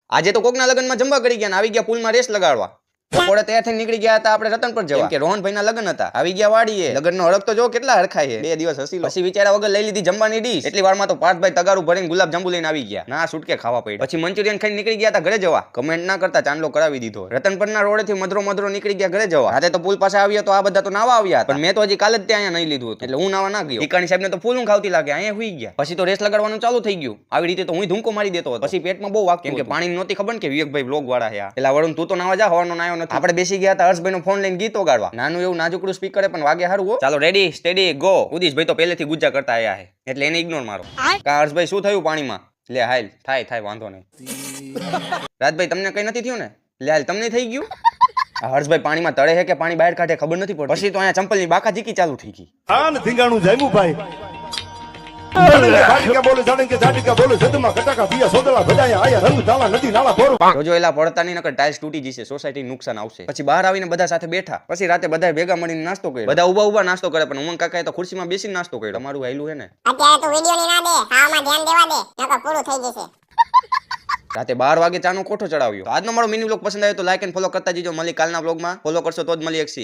આજે તો કોકના લગ્નમાં જમવા કરી ગયા ને આવી ગયા પુલમાં રેસ લગાડવા. બપોરે તૈયાર થઈને નીકળી ગયા હતા આપણે રતન પર જવા કે રોહનભાઈના લગ્ન હતા. આવી ગયા વાડીએ. લગ્નનો હડક તો જો કેટલા હરખાય છે. 2 દિવસ હસી લો. પછી વિચારા વગર લઈ લીધી જમવાની ડીશ. એટલી વારમાં તો પાર્થભાઈ તગારું ભરીને ગુલાબ જાંબુ લઈને આવી ગયા. ના છૂટકે ખાવા પડ્યા. પછી મંચુરિયન ખાઈને નીકળી ગયા હતા ઘરે જવા. કમેન્ટ ના કરતા ચાંદલો કરાવી દીધો. રતનપરના રોડેથી મધરો નીકળી ગયા ઘરે જવા. રાતે તો પુલ પાસે આવ્યો તો આ બધા તો નાવા આવ્યા પણ મેં તો હજી કાલે જ ત્યાં નહીં લીધું હતું એટલે હું નાવા ના ગયો. ટીકાણી સાહેબને તો ફૂલ ઊંઘ આવતી લાગે અહીંયા હુઈ ગયા. પછી તો રેસ લગાડવાનું ચાલુ થઈ ગયું. આવી રીતે તો હું ધૂમકો મારી દેતો હતો. પછી પેટમાં બહુ વાગ કેમ કે પાણી નહોતી ખબર કે વિવેકભાઈ બ્લોગ વાળા છે. પેલા વરુણ તું તો નાવા જા હવાનો નાયો નથી. આપણે બેસી ગયા હતા હર્ષભાઈનો ફોન લઈને ગીતો ગાડવા. નાનું એવું નાજુકડું સ્પીકર પણ વાગે હારું હો. ચાલો રેડી સ્ટેડી ગો. ઉદીશભાઈ તો પહેલેથી ગુજ્જા કરતા આયા છે એટલે એને ઇગ્નોર મારો. કા હર્ષભાઈ શું થયું પાણીમાં? લે હાલ થાય વાંધો નહીં. રાજભાઈ તમને કઈ નથી થયું ને? લે હાલ તમને થઈ ગયું. હર્ષભાઈ પાણીમાં તળે છે કે પાણી બહાર કાઢે ખબર નથી પડતી. પછી તો અહીંયા ચંપલની બાકા ઝીકી ચાલુ થઈ ગઈ. આ ને ધીંગાણું જામ્યું ભાઈ. જોજો એલા પડતા નહીં નકર ટાઇલ્સ તૂટી જશે સોસાયટી નુકસાન આવશે. પછી બહાર આવીને બધા સાથે બેઠા. પછી રાતે બધા ભેગા મળીને નાસ્તો કર્યો. બધા ઉભા નાસ્તો કરે પણ ઉમંગ કાકાએ તો ખુરશીમાં બેસીને નાસ્તો કર્યો. તમારું હાઈલું હે ને? અત્યારે તો વિડિયો ની ના દે ખાવામાં ધ્યાન દેવા દે નકર પૂરું થઈ જશે. રાતે 12 વાગે ચાનો કોઠો ચડાવ્યો. આજનો મારો મિની વ્લોગ પસંદ આવ્યો તો લાઈક એન્ડ ફોલો કરતા જજો. મળી કાલના વ્લોગમાં. ફોલો કરશો તો જ મળી એકસી.